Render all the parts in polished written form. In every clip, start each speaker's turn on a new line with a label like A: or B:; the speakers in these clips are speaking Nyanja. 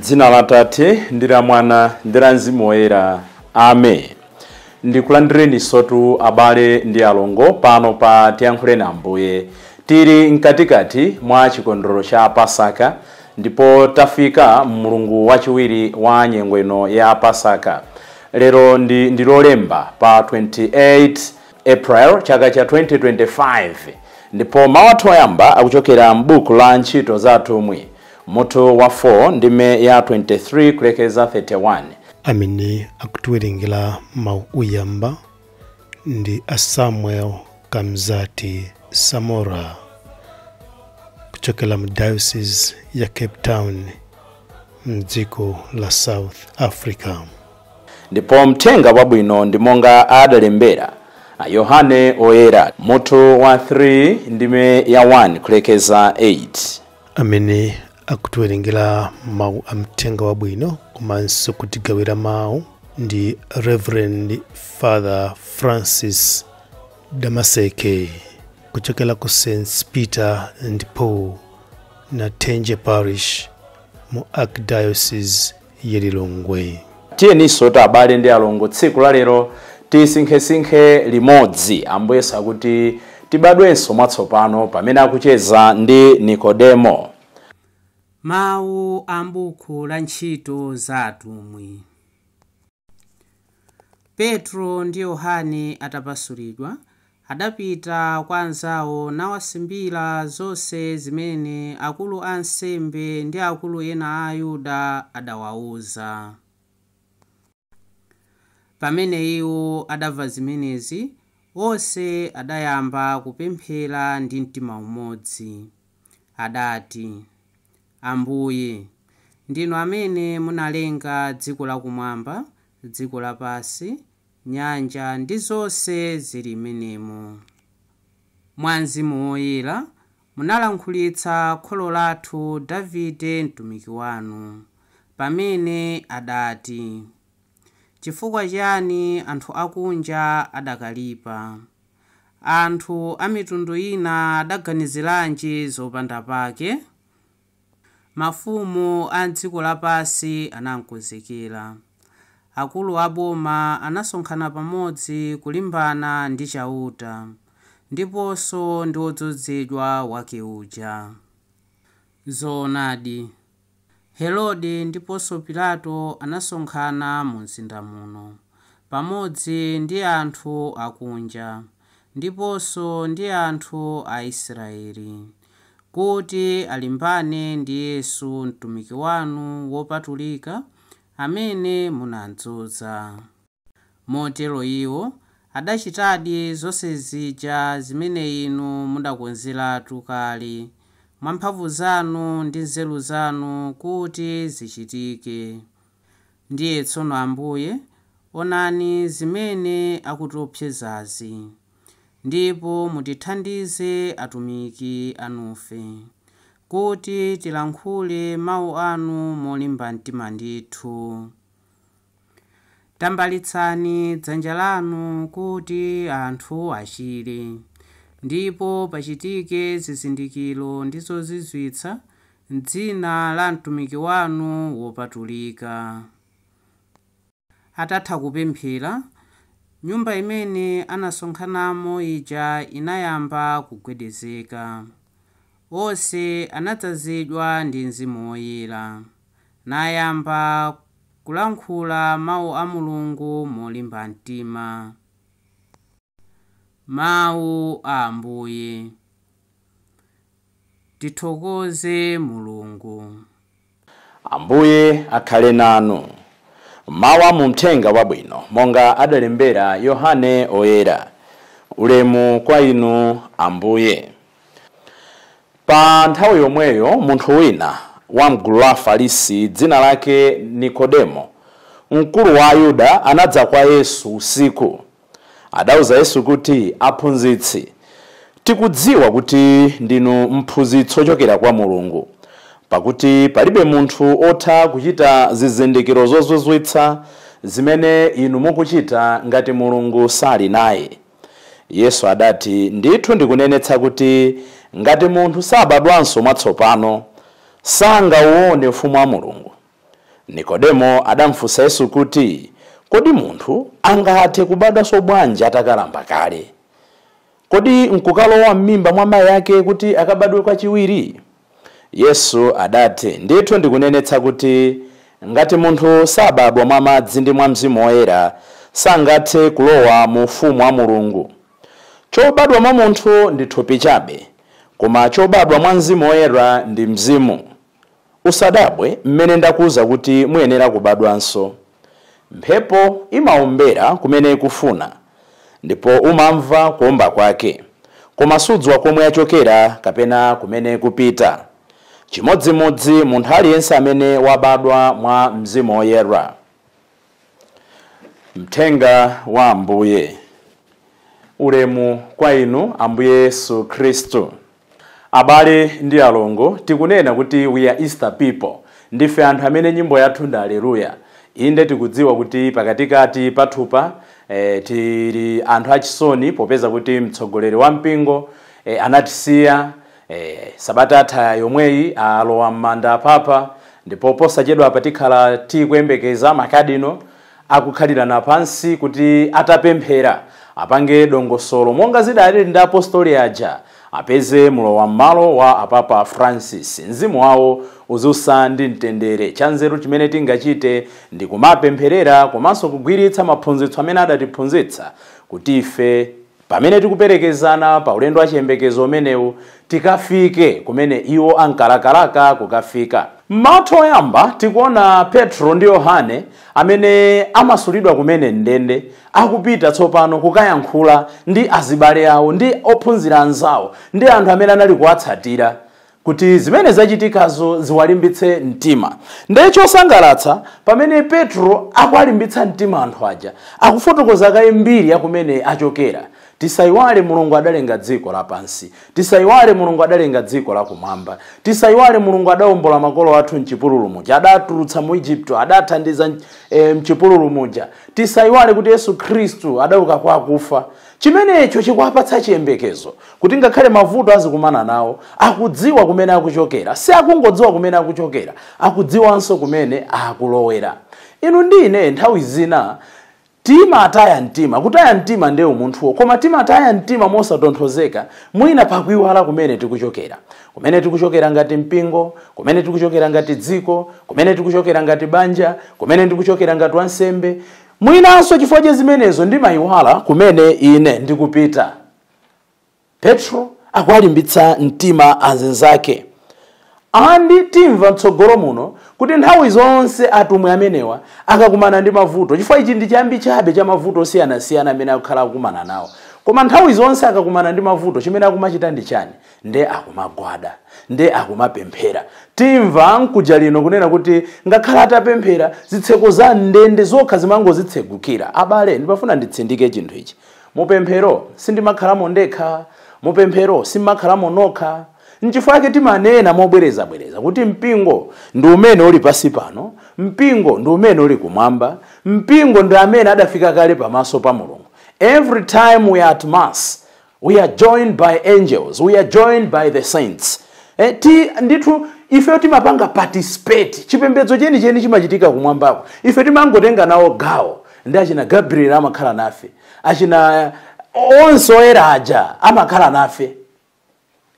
A: Dzina la Tate ndi la Mwana ndi la Mzimu Woyera. Amen. Ndikulandireni sotu abale ndi alongo pano pa Tiyankhuleni Ambuye. Tili mkatikati mwa chikondwerero cha Pasaka ndipo tafika mulungu wachiwiri wa nyengo ino ya Pasaka. Lero ndi lolemba pa 28 April chaka cha 2025 ndipo mawu athu oyamba akuchokera m'buku la Ntchito za Atumwi mutu wa 4 ndime ya 23 kulekeza 31.
B: Amene akutiwerengera mawu oyamba ndi a Samuel Kamzati Samora kuchokera mu diocese ya Cape Town mdziko la South Africa.
A: Ndipo mthenga wabwino ndi monga adalembera Yohane Oyera mutu wa 3 ndime ya 1 kulekeza 8.
B: Amene akutiwerengera mawu a mthenga wabwino komanso kutigawira mawu ndi Reverend Father Francis Damaseke kuchokera ku St. Peter and Paul na Tenje Parish mu Archdiocese ya Lilongwe.
A: Tiyeniso abale ndi alongo tsiku la lero tisinkhe limodzi Ambuye sakuti tibadwenso mwatsopano pamene akucheza ndi Nikodemo.
C: Mawu a m'buku la Ntchito za Atumwi. Petro ndi Yohane atapasulidwa adapita kwa anzawo nawasimbira zonse zimene akulu a ansembe ndi akulu ena a Ayuda adawauza. Pamene iwo adamva zimenezi, onse adayamba kupemphera ndi mtima umodzi. Adati, Ambuye, ndinu amene munalenga dziko lakumwamba, dziko lapansi, nyanja ndi zonse zili m'menemo. Mwa Mzimu Woyera munalankhulitsa kholo lathu Davide mtumiki wanu, pamene adati, chifukwa chiyani anthu akunja adakalipa, anthu a mitundu ina adaganiziranji zopanda pake? Mafumu a dziko lapansi anamkonzekera, akulu a boma anasonkhana pamodzi kulimbana ndi chauta, ndiponso ndi wodzozedwa wake uja. Zoonadi, Herode ndiponso Pilato anasonkhana mu mzinda muno, pamodzi ndi anthu akunja, ndiponso ndi anthu a Israeli, kuti alimbane ndi Yesu mtumiki wanu wopatulika, amene munadzoza. Motero iwo adachitadi zonse zija zimene inu mudakonzeratu kale, mwa mphamvu zanu ndi nzeru zanu kuti zichitike. Ndiye tsono Ambuye, onani zimene akutiopsezazi, ndipo mutithandize atumiki anufe, kuti tilankhule mawu anu molimba mtima ndithu. Tambalitsani dzanja lanu kuti anthu achire, ndipo pachitike zizindikiro ndi zozizwitsa m'dzina la mtumiki wanu wopatulika. Atatha kupemphera, nyumba imene anasonkhanamo ija inayamba kugwedezeka. Onse anadzazidwa ndi Mzimu Woyera, nayamba kulankhula mawu a Mulungu molimba mtima. Mawu a Ambuye. Tithokoze Mulungu.
A: Ambuye akhale nanu. Mawu a mumthenga wabwino monga adalembera Yohane Oyera. Ulemu kwa inu Ambuye. Pa nthawi yomweyo munthu wina wa mgulu la Afarisi dzina lake Nikodemo, mkulu wa Ayuda, anadza kwa Yesu usiku. Adauza Yesu kuti, aphunzitsi, tikudziwa kuti ndinu mphunzitsi ochokera kwa Mulungu, pakuti palibe munthu otha kuchita zizindikiro zozizwitsa zimene inu mukuchita ngati Mulungu sali naye. Yesu adati, ndithu ndikunenetsa kuti ngati munthu sabadwanso mwatsopano sangauone ufumu wa Mulungu. Nikodemo adamfunsa Yesu kuti, kodi munthu angathe kubadwanso bwanji atakalamba kale? Kodi nkukalowa m'mimba mwa mayi yake kuti akabadwe kachiwiri? Yesu adati, ndithu ndikunenetsa kuti ngati munthu sabadwa mwa madzi ndi mwa Mzimu Woyera sangathe kulowa mu ufumu wa Mulungu. Chobadwa mwa munthu ndi thupi chabe, koma chobadwa mwa Mzimu Woyera ndi mzimu. Usadabwe mmene ndakuwuza kuti muyenera kubadwanso. Mphepo imaombera kumene ikufuna, ndipo umamva kuomba kwake, koma sudziwa komwe yachokera kapena kumene kupita. Chimodzimodzi munthu aliyense amene wabadwa mwa Mzimu Woyera. Mthenga wa Ambuye. Ulemu kwa inu Ambuye Yesu Kristu. Abale ndi alongo, tikunena kuti we are Easter people. Ndife anthu amene nyimbo yathu ndi haleluya. Inde tikudziwa kuti pakatikati pathupa tili anthu achisoni popeza kuti mtsogoleri wa mpingo anatisiya sabata atha yomweyi alowa m'manda apapa, ndipo posachedwa patikhala tikuyembekeza makadino akukhalirana pansi kuti atapemphera apange dongosolo monga zidalili ndi apostoli aja apeze mulowa m'malo wa apapa Francis. Mzimu wawo uzusa ndi mtendere. Chanzeru chimene tingachite ndi kumapempherera komanso kugwiritsa maphunzitso amene adatiphunzitsa kuti ife pamene tikuperekezana pa ulendo wa chiyembekezo umenewu tikafike kumene iwo ankalakalaka kukafika. M'mawu oyamba tikuona Petro ndi Yohane amene amasulidwa kumene ndende akupita tsopano kukayankhula ndi azibale awo ndi ophunzira anzawo ndi anthu amene anali kuwatsatira kuti zimene zachitikazo ziwalimbitse mtima. Ndiye chosangalatsa pamene Petro akuwalimbitsa mtima anthu aja akufotokoza kaye mbiri ya kumene achokera. Tisaiwale Mulungu adalenga dziko lapansi, tisaiwale Mulungu adalenga dziko lakumwamba, tisaiwale Mulungu adawombola makolo athu m'chipululu muja, adatulutsa mu Egypto, adathandiza m'chipululu muja. Tisaiwale kuti Yesu Kristu adauka kwa akufa. Chimenecho chikuwapatsa chiyembekezo kuti ngakhale mavuto azikumana nawo akudziwa kumene akuchokera. Si akungodziwa kumene akuchokera, akudziwanso kumene akulowera. Inu ndine nthawi zina timataya mtima. Kutaya mtima ndiye umunthuwo, koma timataya mtima mosatonthozeka mwina pakuiwala kumene tikuchokera. Kumene tikuchokera ngati mpingo, kumene tikuchokera ngati dziko, kumene tikuchokera ngati banja, kumene tikuchokera ngati wansembe. Mwinanso chifukwa cha zimenezo ndimayiwala kumene ine ndikupita. Petro akuwalimbitsa mtima anzake. Andi timva mtsogolo muno kuti nthawi zonse atumwi amenewa akakumana ndi mavuto, chifukwa ichi ndi chiyambi chabe cha mavuto osiyanasiyana amene akukhala akukumana nawo. Koma nthawi zonse akakumana ndi mavuto chimene akumachita ndi chani? Nde akumagwada, nde akumapemphera. Timva nkuja lino kunena kuti ngakhala atapemphera zitseko za ndende zokha zimangozitsegukira. Abale ndipafuna nditsindike chinthu ichi. Mupemphero sindimakhalamo ndekha, mupemphero simakhalamo nokha. Nchifukwa chake timanena mobwereza kuti mpingo ndi umene uli pasi pano, mpingo ndi umene uli kumwamba, mpingo ndi amene adafika kale pamaso pa Mulungu. Every time we are at mass, we are joined by angels, we are joined by the saints. Ndithu ife timapanga participate, chipembedzo cheni chimachitika kumwambako. Ife timangotenga nawo gawo, ndi achina Gabriel amakhala nafe, achina onse oyera aja amakhala nafe.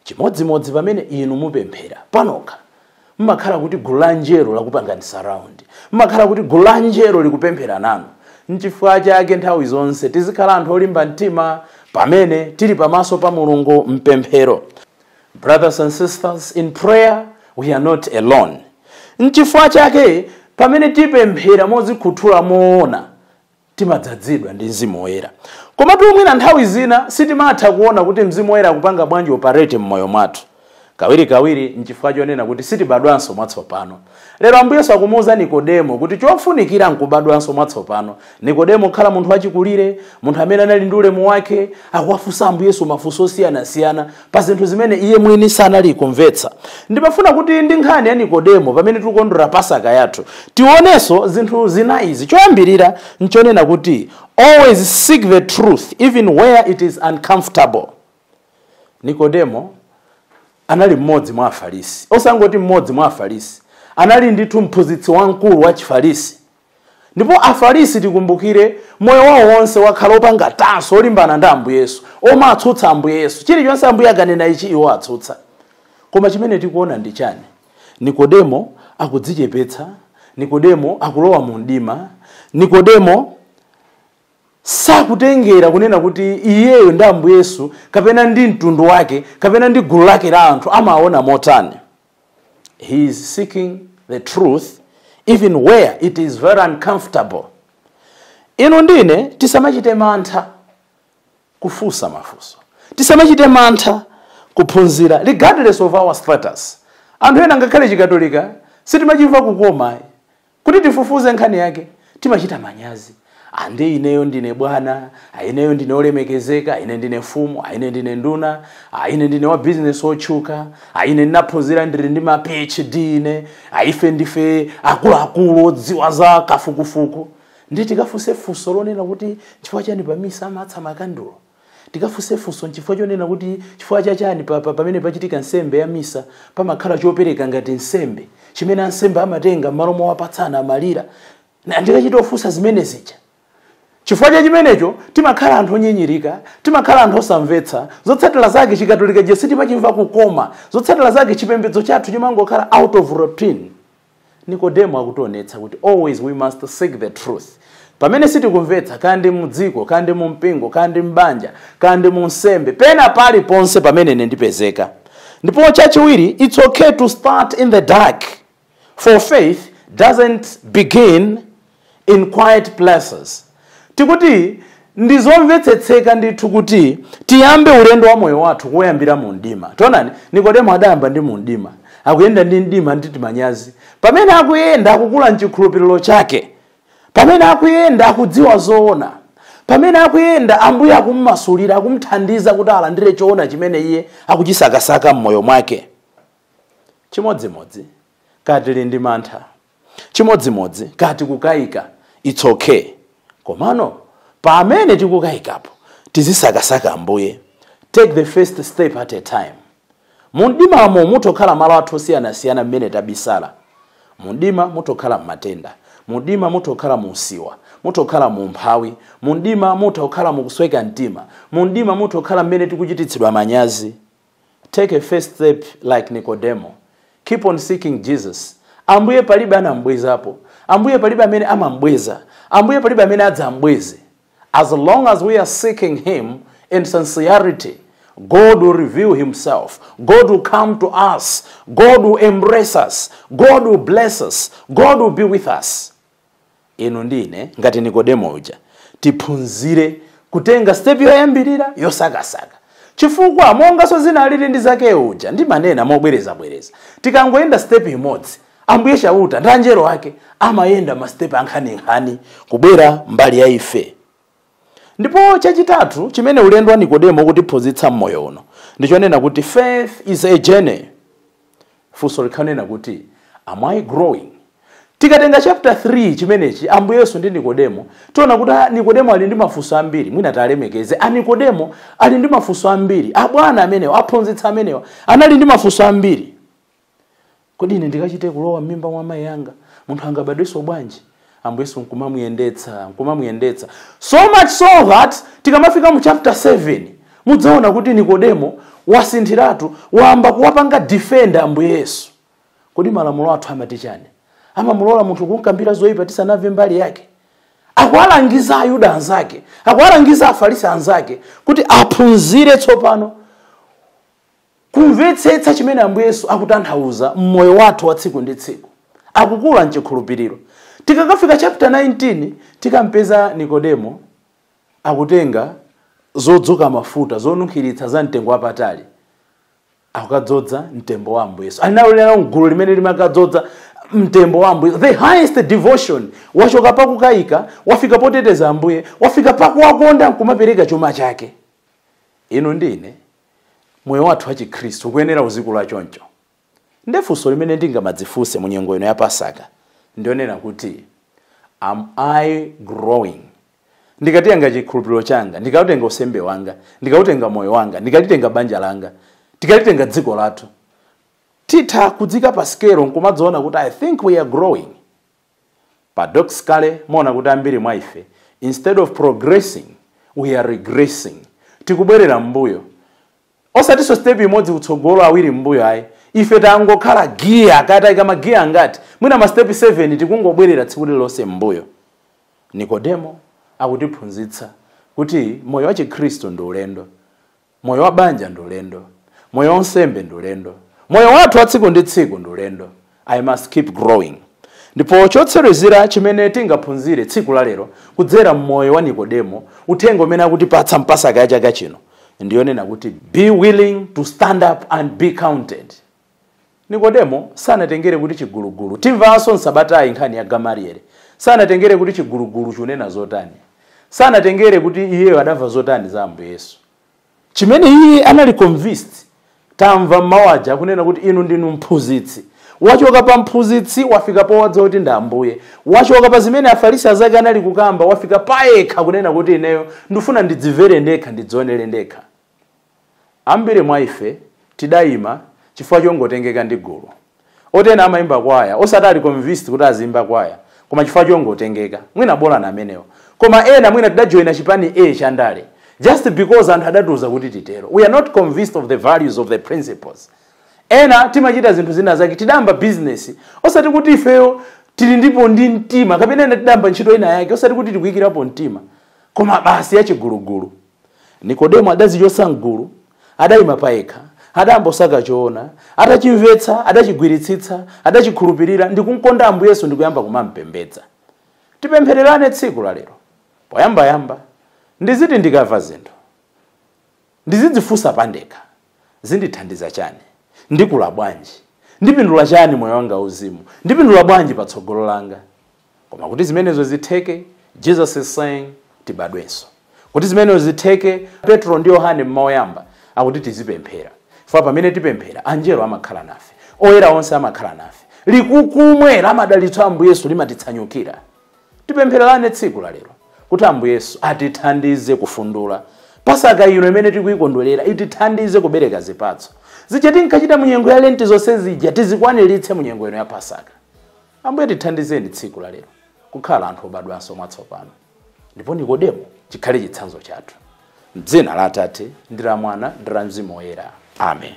A: Chimodzimodzi pamene inu mupemphera panokha mmakhala kuti gulu la angelo lakupangani surround, mmakhala kuti gulu la angelo likupemphera nanu. Nchifukwa chake nthawi zonse tizikhala anthu olimba mtima pamene tili pamaso pa Mulungu mpemphero. Brothers and sisters, in prayer we are not alone. Nchifukwa chake pamene tipemphera mozikhuthula moona timadzadzidwa ndi Mzimu Woyera. Koma mwina nthawi zina sitimatha kuona kuti Mzimu Woyera akupanga bwanji operate m'moyo mwathu. Kawiri nchifukwa chonena kuti sitibadwanso mwatsopano. Lero Ambuye Yesu akumuwuza Nikodemo kuti chofunikira nkubadwanso mwatsopano. Nikodemo khala munthu wachikulire, munthu amene anali ndi ulemu wake, akuwafunsa Ambuye Yesu mafunso osiyanasiyana pa zinthu zimene iye mwini sanali kumvetsa. Ndimafuna kuti ndi nkhani ya Nikodemo pamene tikukondwera Pasaka yathu tionenso zinthu zina izi. Choyambirira nchonena kuti Always seek the truth even where it is uncomfortable. Nikodemo anali mmodzi mwa Afarisi. Osangoti mmodzi mwa Afarisi. Anali ndithu mphunzitsi wamkulu wa Chifarisi. Ndipo Afarisi tikumbukire moyo wawo wonse wakhala opanga tanso olimbana ndi Ambuye Yesu, omatsutsa Ambuye Yesu. Chilichonse Ambuye akanena ichi iwo atsutsa. Koma chimene tikuona ndi chani? Nikodemo akudzichepetsa, Nikodemo akulowa mu mdima, Nikodemo sakutengera kunena kuti iyeyo ndi Ambuye Yesu kapena ndi mtundu wake kapena ndi gulu lake la anthu amaona motani. He is seeking the truth even where it is very uncomfortable. Ino ndine tisamachite mantha kufusa mafuso, tisamachite mantha kuphunzira regardless of our status. Anthu ena ngakhale chikatolika sitimachimva kukoma kuti tifufuze nkhani yake, timachita manyazi. Ande ineyo ndine bwana, ineyo ndine olemekezeka, ine ndine mfumu, ine ndine nduna, ine ndine wa business otchuka, ine ndinaphunzira ndili ndi ma PhD ine, ife ndife akuluakulu odziwa za kafukufuku. Ndi tikafuse funso lonena kuti chifukwa chani pamisa amatsa makandulo. Tikafuse funso chifukwa chonena kuti chifukwa chachani pamene pachitika nsembe ya misa pamakhala chopereka ngati nsembe chimene ansembe amatenga m'malo mowapatsana amalira. Ndikachita ofunsa zimene zija. Chifukwa cha chimenecho timakhala anthu onyinyirika, timakhala anthu osamvetsa, zotsatira zake chikatolika je sitimachimva kukoma, zotsatira zake chipembedzo chathu chimangokhala out of routine. Nikodemo akutionetsa kuti always we must seek the truth. Pamene sitikumvetsa kandi mudziko, kandi mu mpingo, kandi mbanja, kandi mu nsembe, pena pali ponse pamene ndipezeka. Ndipo chachiwiri, it's okay to start in the dark. For faith doesn't begin in quiet places. Tikuti ndizomvetsetseka ndithu kuti tiyambe ulendo wa moyo wathu koyambira mu mdima. Tonani Nikodemo adayamba ndi mu mdima, akuyenda ndi mdima nditi manyazi. Pamene akuyenda akukula mchikhulupiriro chake, pamene akuyenda akudziwa zoona, pamene akuyenda Ambuye akummasulira, akumthandiza kuti alandire choona chimene iye akuchisakasaka m'moyo mwake. Chimodzimodzi kati tili ndi mantha, chimodzimodzi kati kukayika, it's okay. Komano pamene tikukayikapo tizisakasaka Ambuye. Take the first step at a time. Mundimamo mutokhala malo athu osiyana-siyana mmene tabisala. Mundima mutokhala matenda, mundima mutokhala musiwa, mutokhala mu mphawi, mundima mutokhala mukusweka mtima, mundima mutokhala mmene tikuchititsidwa manyazi. Take a first step like Nikodemo. Keep on seeking Jesus. Ambuye palibe anambwezapo, Ambuye palibe amene amambweza, Ambuye palibe amene adzambweze. As long as we are seeking him in sincerity, God will reveal himself. God will come to us. God will embrace us. God will bless us. God will be with us. Ino ndine ngati Nikodemo uja tiphunzire kutenga step yoyambirira yosakasaka. Chifukwa monga so zina alili ndi zake uja ndi manena mobwereza. Tikangoenda step imodzi, Ambuye chauta ndi angelo wake amayenda ma step ankhani kubwera mbali ya ife. Ndipo chachitatu chimene ulendo wa Nikodemo kutiphunzitsa mmoyo uno ndichonena kuti faith is a journey. Funso likanena kuti am I growing? Tikatenga chapter 3 chimenechi Ambuye Yesu ndi Nikodemo, tiona kuti Nikodemo ali ndi mafunso ambiri, mwina talemekeze. Nikodemo ali ndi mafunso ambiri. Abwana amenewa, aphunzitsa amenewa anali ndi mafunso ambiri. Kodi ine ndikachite kulowa m'mimba mwa amayi anga, munthu angabadwenso bwanji? Ambuye Yesu nkumamuyendetsa. So much so that tikamafika mu chapter 7 mudzaona kuti Nikodemo wasinthiratu, wamba kuwapanga defender Ambuye Yesu. Kodi malamulo athu amati chani? Amamulola munthu kunkambira zoyipa tisanamve mbali yake? Akuwalangiza Ayuda anzake, akuwalangiza Afarisi anzake kuti aphunzire tsopano kumvetsetsa chimene Ambuye Yesu akutanthauza mmoyo wathu wa tsiku ndi tsiku. Akukula mchikhulupiriro. Tikakafika chapter 19 tikampeza Nikodemo akutenga zodzoka mafuta zonunkhiritsa za mtengo wapatali, akukadzodza mtembo wa Ambuye Yesu. Alinaulira ngulu limene limakadzodza mtembo wa Ambuye. The highest devotion. Wachoka pakukayika, wafika poteteza Ambuye, wafika pakuwakonda kumapereka chuma chake. Ino ndine moyo wathu wa Chikristu kuyenera uzikula choncho. Ndefunso limene ndingamadzifunse mu nyengo ino ya Pasaka ndionena kuti am I growing? ndikatenga chikhulupiriro changa, ndikatenga usembe wanga, ndikatenga moyo wanga, ndikatenga banja langa, ndikatenga dziko lathu, titha kudzika pa scale nkumadzoona kuti I think we are growing. Paradoxically, mona kuti ambiri mwa ife, instead of progressing, we are regressing. Tikubwerera mbuyo. Osatiso step imodzi utsogolo awiri mbuyo ayi. Ife tangokhala gear akata ikama gear ngati. Mwina ma step 7 tikungobwerera tsiku lilonse mbuyo. Nikodemo akutiphunzitsa kuti moyo wa Chikristo ndi ulendo. Moyo wa banja ndi ulendo. Moyo wa nsembe ndi ulendo. Moyo wathu wa tsiku ndi tsiku ndi ulendo. I must keep growing. Ndipo chotserezera chimene tingaphunzire tsiku la lero kudzera mmoyo wa Nikodemo, uthenga umene akutipatsa mpasaka ya chaka chino, ndiyonena kuti be willing to stand up and be counted. Nikodemo sanatengere kuti chigulugulu, timvanso nsabatayi nkhani ya Gamalieli, sanatengere kuti chigulugulu chunena zotani, sanatengere kuti iye adamva zotani za Ambuye Yesu. Chimene iye anali convinced, tamva mawaja kunena kuti inu ndinu mphunzitsi. Wachoka pa mphunzitsi wafika pa wadza kuti ndi Ambuye. Wachoka pa zimene Afarisi azake anali kukamba wafika pa yekha kunena kuti ineyo ndifuna ndidzimvere ndekha ndidzionere ndekha. Ambiri mwa ife tidayima chifukwa chongotengeka ndi gulu. Otena amayimba kwaya osatali convinced kuti azimba kwaya koma chifukwa chongotengeka. Mwina bola na amenewo. Koma ena mwina tidajoina chipani A chandale just because anthu adatuza kuti titero. We are not convinced of the values of the principles. Ena timachita zinthu zina zake tidamba business osati kuti ifeyo tili ndipo ndi mtima kapena ena tidamba ntchito ina yake osati kuti tikuyikirapo mtima koma basi ya chigulugulu. Nikodemo adazichosa mgulu, adayima payekha, adambosaka choona, adachimvetsa, adachigwiritsitsa, adachikhulupirira ndi kumkonda Ambuye Yesu ndi kuyamba kumampembedza. Tipemphererane tsiku la lero. Poyamba ndiziti ndikamva zinthu, ndizidzifunsa pandekha, zindithandiza chani? Ndikula bwanji? Ndipindula chani moyo wanga uzimu? Ndipindula bwanji patsogolo langa? Koma kuti zimenezo zitheke, Jesus is saying tibadwenso. Kuti zimenezo zitheke, Petro ndi Yohane mmawoyamba akuti tizipemphera. Chifukwa pamene tipemphera, anjelo amakhala nafe, oyera onse amakhala nafe. Likukumwe la madalitso a Ambuye Yesu limatitsanyukira. Tipemphererane tsiku la lero kuti Ambuye Yesu atithandize kufundula. Pasaka ino imene tikuyikondwerera itithandize kubereka zipatso. Zija tinkachita munyengo ya Lenti zonse zija tizikwaniritse munyengo ino ya Pasaka. Ambuye tithandizeni tsiku la lero kukhala anthu obadwanso mwatsopano. Ndipo Nikodemo chikhale chitsanzo chathu. M'dzina la Atate ndi la Mwana ndi la Mzimu Woyera. Amen.